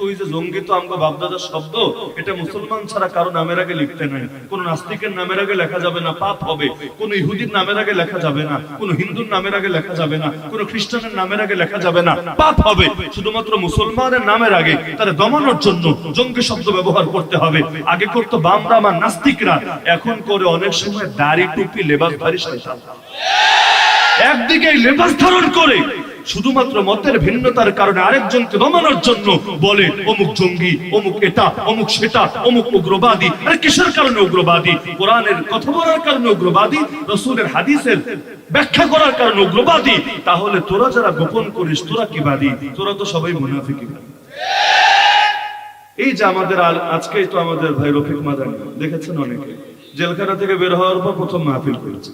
ওই যে জঙ্গি তো আমগো বাপদাদার শব্দ, এটা মুসলমান ছাড়া কারো নামের আগে লিখতে নাই। কোন নাস্তিকের নামের আগে লেখা যাবে না, পাপ হবে। কোন ইহুদির নামের আগে লেখা যাবে না, কোন হিন্দুর নামের আগে লেখা যাবে না, কোন খ্রিস্টানের নামের আগে লেখা যাবে না, পাপ হবে। শুধুমাত্র মুসলমানের নামের আগে তারা দমানোর জন্য জঙ্গি শব্দ ব্যবহার করতে হবে। আগে করতো বামরা বা নাস্তিকরা, এখন করে অনেক সময় দাড়ি টুপি লেবাসধারী শয়তান। একদিকে লেবাস ধারণ করে শুধুমাত্র মতের ভিন্নতার কারণে আরেকজনকে দমানোর জন্য বলে অমুক জঙ্গি, অমুক এটা, অমুক সেটা, অমুক উগ্রবাদী। আরে কিসের কারণে উগ্রবাদী? কোরআনের কথা বলার কারণে উগ্রবাদী, রাসূলের হাদিসের ব্যাখ্যা করার কারণে উগ্রবাদী। তাহলে তোরা যারা গোপন করিস তোরা কি বাদী? তোরা তো সবাই মুনাফিক। এই যে আমাদের আজকেই তো আমাদের ভাই রফিক মাদানি দেখেছেন, অনেকে জেলখানা থেকে বের হওয়ার পর প্রথম মাহফিল করেছে।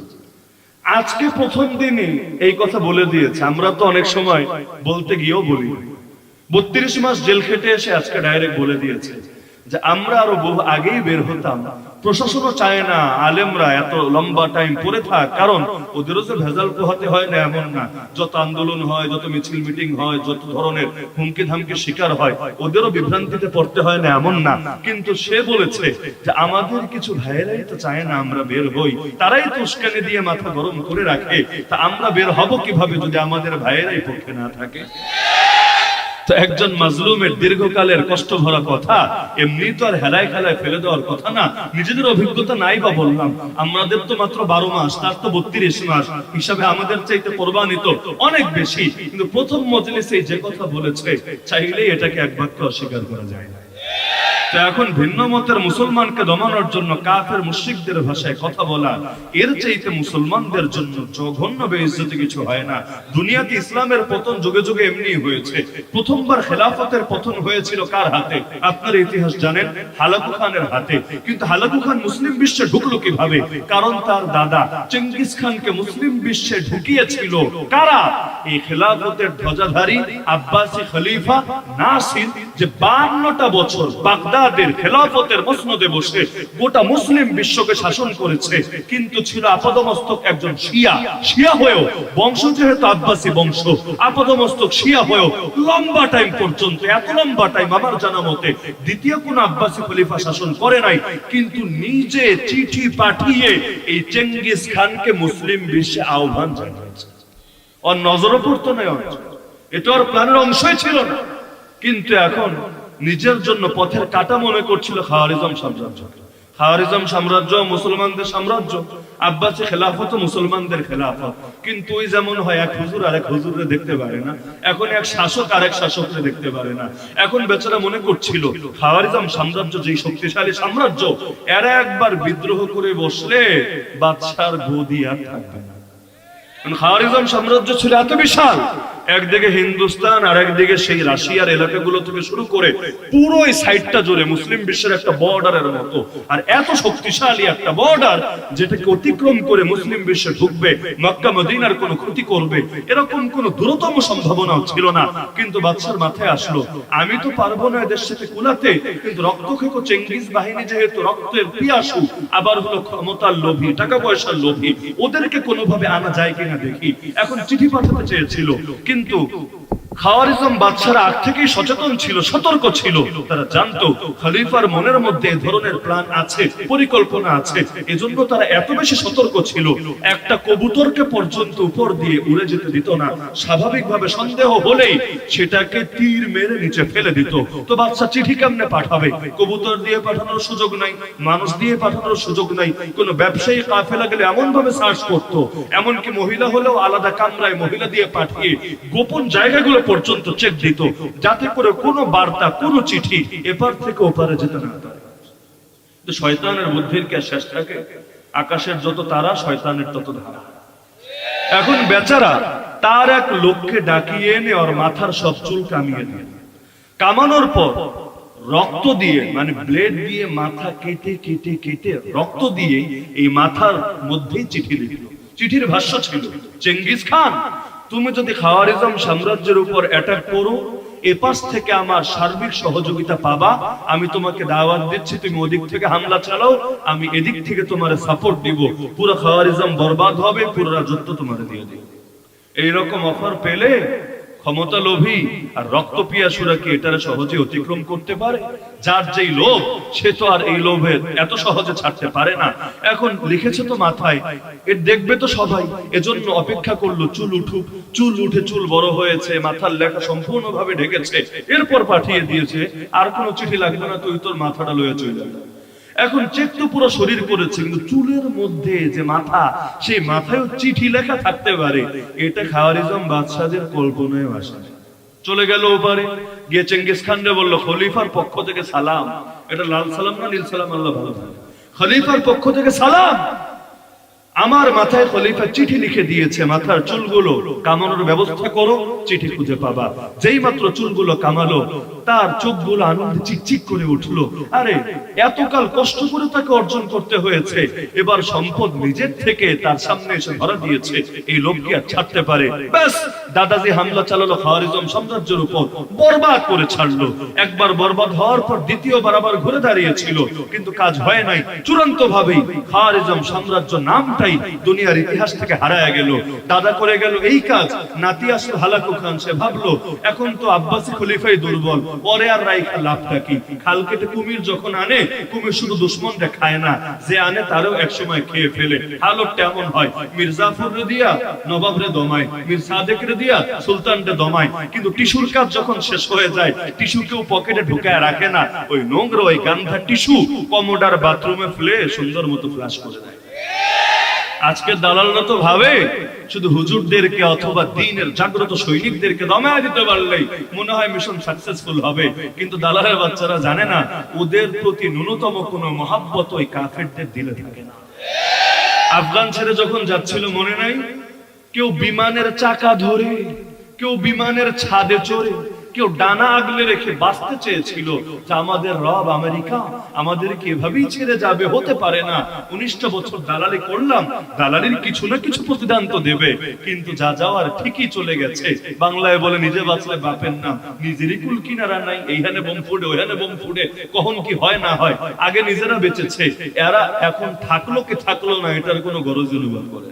আজকে প্রথম দিনই এই কথা বলে দিয়েছে। আমরা তো অনেক সময় বলতে গিয়েও বলি, 32 মাস জেল খেটে এসে আজকে ডাইরেক্ট বলে দিয়েছে যে আমরা আরো বহু আগেই বের হতাম। প্রশাসনও চায় না আলেমরা এত লম্বা টাইম পড়ে থাক, কারণ ওদেরও যে ভেজাল পোহাতে হয় না এমন না। যত আন্দোলন হয়, যত মিছিল মিটিং হয়, যত ধরনের হুমকি ধামকি শিকার হয়, ওদেরও বিভ্রান্তিতে পড়তে হয় না এমন না। কিন্তু সে বলেছে যে আমাদের কিছু ভাইয়েরাই তো চায় না আমরা বের হই, তারাই তো উস্কানি দিয়ে মাথা গরম করে রাখে। তা আমরা বের হব কিভাবে যদি আমাদের ভাইয়েরাই পক্ষে না থাকে? তো একজন মাজলুমের দীর্ঘকালের কষ্ট ভরা কথা এমনি তো আর হেলায় খেলায় ফেলে দেওয়ার কথা না। নিজেদের অভিজ্ঞতা নাই বা বললাম, আমাদের তো মাত্র 12 মাস, তার তো 32 মাস, হিসাবে আমাদের চাইতে কোরবানি তো অনেক বেশি। কিন্তু প্রথম মজলিসে যে কথা বলেছে, চাইলেই এটাকে এক বাক্যে অস্বীকার করা যায় না। তো এখন ভিন্ন মতের মুসলমানকে দমানোর জন্য কাফের মুশরিকদের ভাষায় কথা বলা, এর চাইতে মুসলমানদের জন্য জঘন্য বেইজ্জতি কিছু হয় না। দুনিয়াতে ইসলামের পতন যুগে যুগে এমনি হয়েছে। প্রথমবার খেলাফতের পতন হয়েছিল কার হাতে? আপনার ইতিহাস জানেন, হালাকু খানের হাতে। কিন্তু হালাকু খান মুসলিম বিশ্বে ঢুকলো কিভাবে? কারণ তার দাদা চেঙ্গিস খানকে মুসলিম বিশ্বে ঢুকিয়েছিল কারা? এই খেলাফতের ধ্বজাধারী আব্বাসী খলিফা নাসির, যে 52টা বছর বাগদাদের খেলাফতের মসনদে বসে গোটা মুসলিম বিশ্বকে শাসন করেছে। কিন্তু ছিল আপাদমস্তক একজন শিয়া। শিয়া হয়েও, বংশ যেহেতু আব্বাসী বংশ, আপাদমস্তক শিয়া হয়েও লম্বা টাইম পর্যন্ত, এত লম্বা টাইম আমার জানা মতে দ্বিতীয় কোন আব্বাসী খলিফা শাসন করে নাই। কিন্তু নিজে চিঠি পাঠিয়ে এই চেঙ্গিস খানকে মুসলিম বিশ্বে আহ্বান জানিয়েছে। ওর নজরও পড়তো না, এটা ওর প্ল্যানের অংশই ছিল না। কিন্তু এখন নিজের জন্য পথের কাটা মনে করছিল খাওয়ারিজম সাম্রাজ্য। খাওয়ারিজম সাম্রাজ্য মুসলমানদের সাম্রাজ্য, আব্বাসী খেলাফত মুসলমানদের খেলাফত। কিন্তু ওই যেমন হয়, এক হুজুর আরেক হুজুরকে দেখতে পারে না, এখন এক শাসক আরেক শাসককে দেখতে পারে না। এখন বেচারা মনে করছিল খাওয়ারিজম সাম্রাজ্য যেই শক্তিশালী সাম্রাজ্য, এরা একবার বিদ্রোহ করে বসলে বাদশার গদি আর থাকবে না। খাওয়ারিজম সাম্রাজ্য ছিল এত বিশাল, একদিকে হিন্দুস্তান আর একদিকে সেই রাশিয়ার এলাকাগুলো থেকে শুরু করে পুরো এই সাইডটা জুড়ে মুসলিম বিশ্বের একটা বর্ডারের মতো। আর এত শক্তিশালী একটা বর্ডার যেটাকে অতিক্রম করে মুসলিম বিশ্বে ঢুকবে, মক্কা মদিনার কোনো ক্ষতি করবে, এরকম কোনো দূরতম সম্ভাবনাও ছিল না। কিন্তু বাদশার মাথায় আসলো, আমি তো পারবো না এদের সাথে কুলাতে, কিন্তু রক্তখেকো চেঙ্গিস বাহিনী যেহেতু রক্তের পিয়াসু, আবার হলো ক্ষমতার লোভী, টাকা পয়সার লোভী, ওদেরকে কোনোভাবে আনা যায় কিনা দেখি। এখন চিঠি পাঠাতে চেয়েছিল, কিন্তু খাওয়ারিজম বাদশারা আগ থেকেই সচেতন ছিল, সতর্ক ছিল। তারা জানতো খলিফার মনের মধ্যে এই ধরনের প্ল্যান আছে, পরিকল্পনা আছে। এজন্য তারা এত বেশি সতর্ক ছিল, একটা কবুতরকে পর্যন্ত উপর দিয়ে উড়ে যেতে দিত না। স্বাভাবিকভাবে সন্দেহ হলেই সেটাকে তীর মেরে নিচে ফেলে দিত। তো বাদশা চিঠি কেমনে পাঠাবে? কবুতর দিয়ে পাঠানোর সুযোগ নাই, মানুষ দিয়ে পাঠানোর সুযোগ নাই। কোন ব্যবসায়ী কাফেলা গেলে এমন ভাবে সার্চ করতো, এমনকি মহিলা হলেও আলাদা কামরায় মহিলা দিয়ে পাঠিয়ে গোপন জায়গাগুলো পর্যন্ত চেক দিত, যাতে করে কোনো বার্তা, কোনো চিঠি এপার থেকে ওপারে যেতে না পারে। শয়তানের বুদ্ধির কে শেষ থাকে? আকাশের যত তারা শয়তানের তত ধারা। এখন বেচারা তার এক লোককে ডাকিয়ে এনে ওর মাথার সব চুল কামিয়ে দিয়ে, কামানোর পর রক্ত দিয়ে, মানে ব্লেড দিয়ে মাথা কেটে কেটে কেটে রক্ত দিয়ে এই মাথার মধ্যেই চিঠি লিখল। চিঠির ভাষ্য ছিল, চেঙ্গিস খান, তুমি যদি খাওয়ারিজম সাম্রাজ্যের উপর অ্যাটাক করো, এপাশ থেকে আমার সার্বিক সহযোগিতা পাবা। আমি তোমাকে দাওয়াত দিচ্ছি, তুমি ওদিক থেকে হামলা চালাও, আমি এদিক থেকে তোমার সাপোর্ট দিব। পুরো খাওয়ারিজম বরবাদ হবে, পুরো রাজত্ব তোমার দিয়ে দিব। এইরকম অফার পেলে ক্ষমতা লোভী আর রক্ত পিয়াসুরা কি এটারে সহজে অতিক্রম করতে পারে? যার যেই লোভ সে তো আর এই লোভের এত সহজে ছাড়তে পারে না। এখন লিখেছে তো মাথায়, এর দেখবে তো সবাই, এজন্য অপেক্ষা করলো চুল উঠুক। চুল উঠে চুল বড় হয়েছে, মাথার লেখা সম্পূর্ণভাবে ঢেকেছে, এরপর পাঠিয়ে দিয়েছে, আর কোনো চিঠি লাগবে না, তুই তোর মাথাটা লয়ে চলে যাবে। এখন চেক তো পুরো শরীর করেছে, কিন্তু চুলের মধ্যে যে মাথা, সেই মাথায় চিঠি লেখা থাকতে পারে, এটা খাওয়ারিজম বাদশাদের কল্পনায় আসে। চলে গেল ওপারে, গিয়ে চেঙ্গিস খান রে বললো, খলিফার পক্ষ থেকে সালাম। এটা লাল সালাম না নীল সালাম? আল্লাহ ভালো থাকে। খলিফার পক্ষ থেকে সালাম, আমার মাথায় খলিফা চিঠি লিখে দিয়েছে, মাথার চুলগুলো কামানোর ব্যবস্থা করো, চিঠি খুঁজে পাবা। যেই মাত্র চুলগুলো কামালো, তার চোখগুলো আনন্দে চিকচিক করে উঠলো। আরে এতকাল কষ্ট করে তাকে অর্জন করতে হয়েছে, এবার সম্পদ নিজের থেকে তার সামনে এসে ধরা দিয়েছে, এই লোককে আর ছাড়তে পারে? ব্যাস, দাদাজি হামলা চালালো খাওয়ারিজম সাম্রাজ্যের উপর, বরবাদ করে ছাড়লো। একবার বরবাদ হওয়ার পর দ্বিতীয়বার আবার ঘুরে দাঁড়িয়েছিল, কিন্তু কাজ হয় নাই। চূড়ান্ত ভাবেই খাওয়ারিজম সাম্রাজ্য নামটাই দুনিয়ার ইতিহাস থেকে হারায় গেল। দাদা করে গেল এই কাজ, নাতি আসল হালাকু খান, সে ভাবলো এখন তো আব্বাসী খলিফাই দুর্বল, পরে আর রাইখা লাভটা কি? খাল কেটে কুমির যখন আনে, কুমির শুধু দুশ্মনরা খায় না, যে আনে তারও একসময় খেয়ে ফেলে। হালত এমন হয়, মির্জাফর রে দিয়া নবাব রে দমায়, মীর সাদেক রে দিয়া সুলতান রে দমায়, কিন্তু টিস্যুর কাজ যখন শেষ হয়ে যায়, টিস্যু কেউ পকেটে ঢুকায় রাখে না। ওই নোংরা ওই গান্ধা টিস্যু কমোডার বাথরুমে ফেলে সুন্দর মতো ফ্লাশ করে দেয়। আজকে দালালরা তো ভাবে শুধু হুজুরদেরকে অথবা দ্বীনের জাগ্রত সৈনিকদেরকে দমায় দিতে পারলেই মনে হয় মিশন সাকসেসফুল হবে, কিন্তু দালালের বাচ্চারা জানে না, ওদের প্রতি ন্যূনতম কোনো মহাব্বত ওই কাফেরদের দিলে থাকে না। আফগান ছেড়ে যখন যাচ্ছিল মনে নাই, কেউ বিমানের চাকা ধরে, কেউ বিমানের ছাদে চড়ে, কেউ ডানা আগলে রেখে বাঁচতে চেয়েছিল যে আমাদের রব আমেরিকা আমাদেরকে এভাবেই ছেড়ে যাবে, হতে পারে না। 19টা বছর দালালি করলাম, দালালির কিছু না কিছু প্রতিদান তো দেবে, কিন্তু যা যাওয়ার ঠিকই চলে গেছে। বাংলায় বলে নিজে বাঁচলে বাপের নাম, নিজেরই কুল কিনারা নাই, এইখানে বোম ফুটে ওইখানে বোম ফুটে, কখন কি হয় না হয়। আগে নিজেরা বেঁচেছে, এরা এখন থাকলো কি থাকলো না এটার কোনো গরজ অনুভব করে।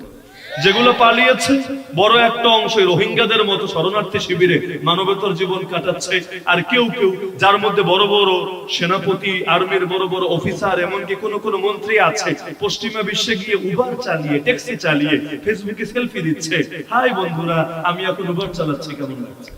যেগুলো পালিয়েছে বড় একটা অংশ রোহিঙ্গাদের মতো শরণার্থী শিবিরে মানবেতর জীবন কাটাচ্ছে। আর কেউ কেউ, যার মধ্যে বড় বড় সেনাপতি, আর্মির বড় বড় অফিসার, এমনকি কোন কোন মন্ত্রী আছে, পশ্চিমা বিশ্বে গিয়ে উবার চালিয়ে, ট্যাক্সি চালিয়ে ফেসবুকে সেলফি দিচ্ছে, হাই বন্ধুরা আমি এখন উবার চালাচ্ছি, কেমন লাগছে?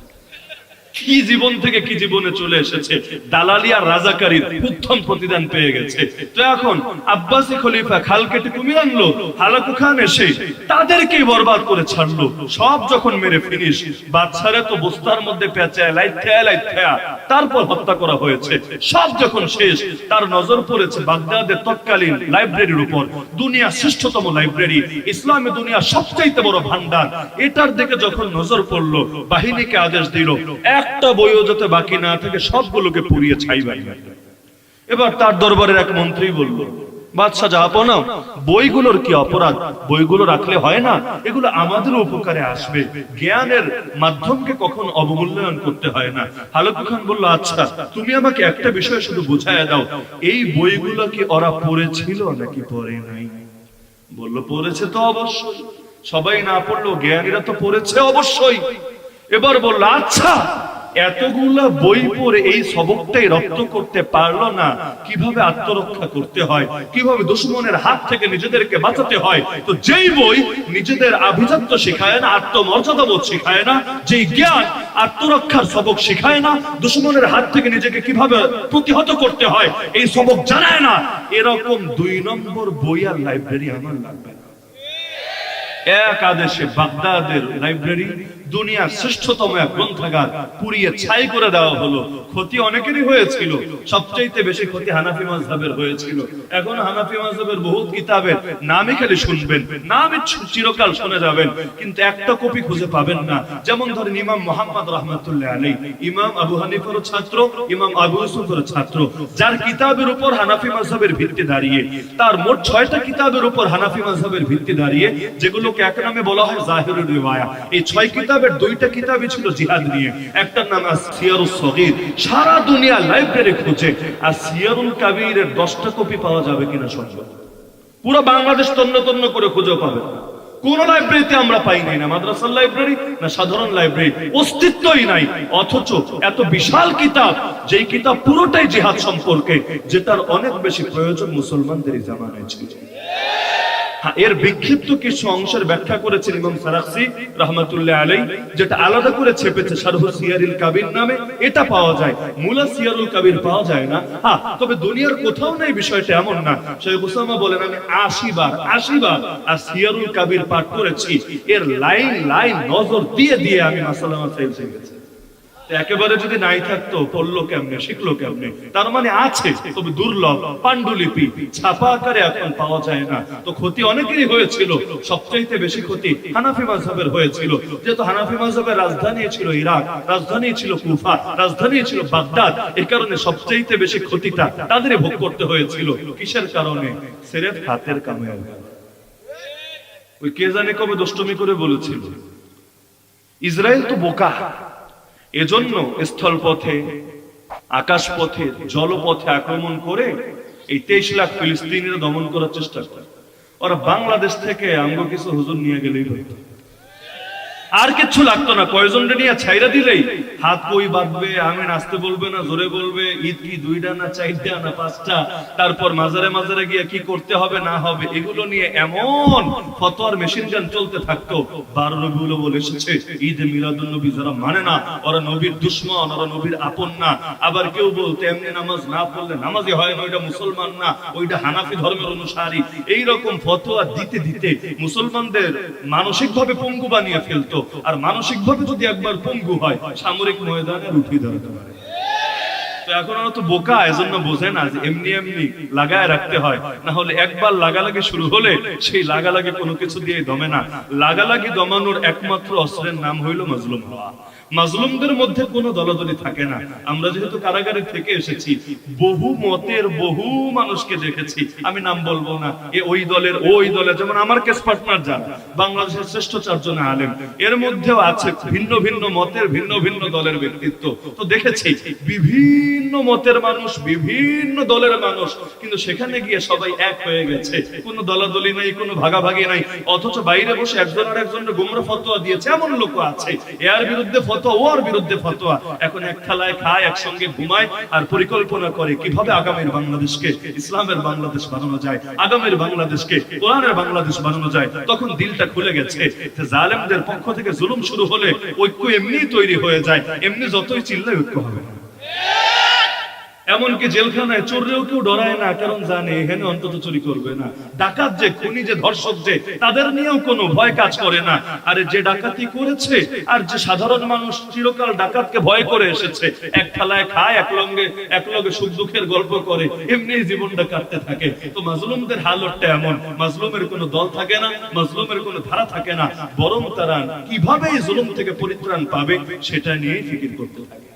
কি জীবন থেকে কি জীবনে চলে এসেছে। দালালি আর রাজাকারীর উত্তম প্রতিদান পেয়ে গেছে। তো এখন আব্বাসী খলিফা খাল কেটে কুমির আনলো, হালাকু খান এসে তাদেরকেই বরবাদ করে ছাড়লো। সব যখন মেরে ফিনিশ, বাদশারে তো বস্তার মধ্যে পেঁচায় লাইথা তারপর হত্যা করা হয়েছে। সব যখন শেষ, তার নজর পড়েছে বাগদাদের তৎকালীন লাইব্রেরির উপর, দুনিয়া শ্রেষ্ঠতম লাইব্রেরি, ইসলামে দুনিয়া সবচাইতে বড় ভান্ডার। এটার দিকে যখন নজর পড়লো, বাহিনীকে আদেশ দিল একটা বইও যাতে বাকি না থাকে, সবগুলোকে পুড়িয়ে ছাই বানিয়ে। এবার তার দরবারের এক মন্ত্রী বলল, বাদশা জাহাপনা, বইগুলোর কি অপরাধ? বইগুলো রাখলে হয় না? এগুলো আমাদের উপকারে আসবে, জ্ঞানের মাধ্যমকে কখন অবমূল্যায়ন করতে হয় না। হালাকু খান বলল, আচ্ছা তুমি আমাকে একটা বিষয় শুধু বুঝাইয়া দাও, এই বইগুলো কি ওরা পড়েছিল নাকি পড়ে নাই? বলল, পড়েছে তো অবশ্যই, সবাই না পড়লেও জ্ঞানীরা তো পড়েছে অবশ্যই। এবার বলল, আচ্ছা এতগুলা বই পড়ে এই সবকটাই রপ্ত করতে পারলো না, কিভাবে আত্মরক্ষা করতে হয়, কিভাবে দুশমনের হাত থেকে নিজেদেরকে বাঁচাতে হয়। তো যেই বই নিজেদের আভিজাত্য শেখায় না, আত্মমর্যাদা বোধ শেখায় না, যেই জ্ঞান আত্মরক্ষার সবক শেখায় না, দুশমনের হাত থেকে নিজেকে কিভাবে প্রতিহত করতে হয় এই সবক জানায় না, এরকম 2 নম্বর বই আর লাইব্রেরি আমার লাগবে না। এক আদেশে বাগদাদের লাইব্রেরি, দুনিয়ার শ্রেষ্ঠতম এক গ্রন্থাগার পুড়িয়ে ছাই করে দেওয়া হলো। ক্ষতি অনেকেরই হয়েছিল, সবচাইতে বেশি ক্ষতি হানাফি মাযহাবের হয়েছিল। এখন হানাফি মাযহাবের বহুত কিতাবের নামই খালি শুনবেন, নামই চিরকাল শুনে যাবেন, কিন্তু একটা কপি খুঁজে পাবেন না। যেমন ধরেন ইমাম মুহাম্মদ রাহমাতুল্লাহ আলাইহি, ইমাম আবু হানিফার ছাত্র, ইমাম আবু ইউসুফের ছাত্র, যার কিতাবের উপর হানাফি মাযহাবের ভিত্তি দাঁড়িয়ে, তার মোট 6টা কিতাবের উপর হানাফি মাযহাবের ভিত্তি দাঁড়িয়ে, যেগুলোকে এক নামে বলা হয় জাহিরুল রিওয়ায়া। এই 6 কিতাবের 2টা কিতাবই ছিল জিহাদ নিয়ে, একটার নাম সিয়ারুস সগীর। সারা দুনিয়া লাইব্রেরি খুঁজে আর সিয়ারুল কাবীরের 10টা কপি পাওয়া যাবে কিনা সম্ভব, পুরো বাংলাদেশ তন্ন তন্ন করে খুঁজে পাবে। কোন লাইব্রেরিতে আমরা পাই নাই, না মাদ্রাসার লাইব্রেরি না সাধারণ লাইব্রেরি, অস্তিত্বই নাই। অথচ এত বিশাল কিতাব, যেই কিতাব পুরোটাই জিহাদ সম্পর্কে, যেটার অনেক বেশি প্রয়োজন মুসলমানদের এই জামানায় ছিল। এর বিক্ষিপ্ত কিছু অংশের ব্যাখ্যা করেছেন ইমাম সারাখসি রাহমাতুল্লাহ আলাইহি, যেটা আলাদা করে ছেপেছে শারহু সিয়ারুল কাবির নামে, এটা পাওয়া যায়। মুলা সিয়ারুল কাবির পাওয়া যায় না। তবে দুনিয়ার কোথাও নাই বিষয়টা এমন না। শেখ উসামা বলেন আমি 80 বার আর সিয়ারুল কাবির পাঠ করেছি, এর লাইন লাইন নজর দিয়ে দিয়ে আমি মাসালা মাসাইল শিখেছি। একেবারে যদি নাই থাকতো পড়লো কেমনে, শিখলো কেমনে? তার মানে আছে, তবে দুর্লভ, পাণ্ডুলিপি ছাপা আকারে এখন পাওয়া যায় না। তো ক্ষতি অনেকেরই হয়েছিল, সবচাইতে বেশি ক্ষতি হানাফি মাযহাবের হয়েছিল, যেহেতু হানাফি মাযহাবের রাজধানী ছিল ইরাক, রাজধানী ছিল কুফা, রাজধানী ছিল বাগদাদ। এই কারণে সবচাইতে বেশি ক্ষতিটা তাদেরই ভোগ করতে হয়েছিল। কিসের কারণে? সিরেফ হাতের কামাইয়ের কারণে। ওই কে জানে কবে দুষ্টুমি করে বলেছিল, ইসরায়েল তো বোকা, এজন্য স্থলপথে, আকাশপথে, জলপথে আক্রমণ করে এই 23 লাখ ফিলিস্তিনিরা দমন করার চেষ্টা করে। ওরা বাংলাদেশ থেকে আমগো কিছু হুজুর নিয়ে গেলেই হতো, আর কিছু লাগতো না। কয়জনকে নিয়ে ছাইরা দিলেই হাত কই বাঁধবে, আমিন আসতে বলবে না, জোরে বলবে, ঈদ কি 2টা না 4টা না 5টা, তারপর মাজারে মাজারে গিয়ে কি করতে হবে না হবে এগুলো নিয়ে এমন ফতোয়ার মেশিন গান চলতে থাকতো। 12 রবিউল আউয়াল এসেছে, ঈদে মিলাদুন নবী যারা মানে না, ওরা নবীর দুশমন, ওরা নবীর আপন না। আবার কেউ বলতে এমনি নামাজ না পড়লে নামাজই হয় না, ওইটা মুসলমান না, ওইটা হানাফি ধর্মের অনুসারী। এই রকম ফতোয়া দিতে দিতে মুসলমানদের মানসিকভাবে পঙ্গু বানিয়ে ফেলতো। আর মানসিকভাবে যদি একবার পঙ্গু হয়, সামরিক ময়দানে উঠিয়ে দাঁড়াতে পারে। তো এখন ওরা তো বোকা, এজন্য বোঝে না যে এমনি এমনি লাগায় রাখতে হয়, না হলে একবার লাগালাগি শুরু হলে সেই লাগালাগি কোনো কিছু দিয়ে দমে না। লাগালাগি দমানোর একমাত্র অস্ত্রের নাম হইল মাজলুম হওয়া। মাজলুমদের মধ্যে কোনো দলাদলি থাকে না। আমরা যেহেতু কারাগারে থেকে এসেছি, বহু মতের বহু মানুষকে দেখেছি, আমি নাম বলবো না, ওই দলের ওই দলের, যেমন আমার কেস পার্টনার যান বাংলাদেশের শ্রেষ্ঠ 4 জন আলেম, এর মধ্যেও আছে ভিন্ন ভিন্ন মতের ভিন্ন ভিন্ন দলের ব্যক্তিত্ব। তো দেখেছি বিভিন্ন মতের মানুষ, বিভিন্ন দলের মানুষ, কিন্তু সেখানে গিয়ে সবাই এক হয়ে গেছে, কোনো দলাদলি নাই, কোনো ভাগাভাগি নাই। অথচ বাইরে বসে একজন আর একজনের গোমরা ফতোয়া দিয়েছে, এমন লোক আছে, এর বিরুদ্ধে ফতোয়া, ওর বিরুদ্ধে ফতোয়া। এখন এক থালায় খায়, একসঙ্গে ঘুমায়, আর পরিকল্পনা করে কিভাবে আগামীর বাংলাদেশকে ইসলামের বাংলাদেশ বানানো যায়, আগামীর বাংলাদেশকে কোরআনের বাংলাদেশ বানানো যায়। তখন দিলটা খুলে গেছে যে জালেমদের পক্ষ থেকে জুলুম শুরু হলে ঐক্য এমনি তৈরি হয়ে যায়, এমনি যতই চিল্লায় ঐক্য হবে না। এমনকি জেলখানায় চোরেও কেউ ডরায় না, কারণ জানে এখানে অন্তত চুরি করবে না। ডাকাত যে, খুনি যে, ধর্ষক যে, তাদের নিয়েও কোনো ভয় কাজ করে না। আরে যে ডাকাতি করেছে আর যে সাধারণ মানুষ চিরকাল ডাকাতকে ভয় করে এসেছে, এক থালায় খায়, একলগে সুখ দুঃখের গল্প করে, এমনি জীবনটা কাটতে থাকে। তো মাজলুমদের হালতটা এমন, মাজলুমের কোনো দল থাকে না, মাজলুমের কোনো ধারা থাকে না, বরং তারা কিভাবে এই জুলুম থেকে পরিত্রাণ পাবে সেটা নিয়ে ফিকির করতে থাকে।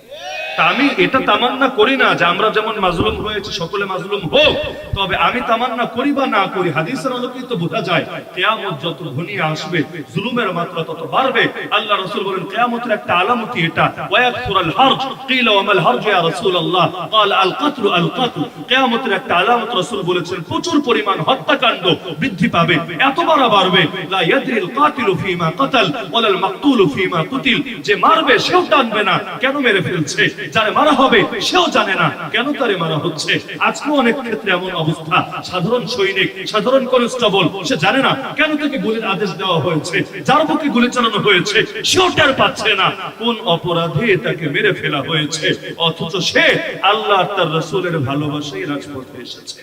আমি এটা তামান্না করি না যে আমরা যেমন মাজলুম হয়েছে সকলে মাজলুম হোক, তবে আমি তামান্না করি বা না করি, হাদিসের আলোকে তো বোঝা যায় কিয়ামত যত ঘনিয়ে আসবে জুলুমের মাত্রা তত বাড়বে। আল্লাহ রাসূল বলেন কিয়ামতের একটা আলামতই এটা, ওয়ায়াকসুরুল হারজ, কিলা ওয়ামাল হারজ ইয়া রাসূলুল্লাহ, ক্বাল আল কতলু আল কতল। কিয়ামতের একটা আলামত রাসূল বলেছেন প্রচুর পরিমাণ হত্যাকাণ্ড বৃদ্ধি পাবে, এতবার বাড়বে। লা ইয়াদরিল কাতিলু ফীমা কাতাল ওয়ালাল মাকতুলু ফীমা কুতিল। যে মারবে সেও জানবে না কেন মেরে ফেলছে, যারে মারা হবে সেও জানে না কেন তারে মারা হচ্ছে। আজকে অনেক ক্ষেত্রে এমন অবস্থা, সাধারণ সৈনিক, সাধারণ কনস্টেবল, সে জানে না কেন তাকে গুলির আদেশ দেওয়া হয়েছে, যার বুকে গুলি চালানো হয়েছে সেও টের পাচ্ছে না কোন অপরাধে তাকে মেরে ফেলা হয়েছে। অথচ সে আল্লাহ তার রাসূলের ভালোবাসায় রাজপথে এসেছে।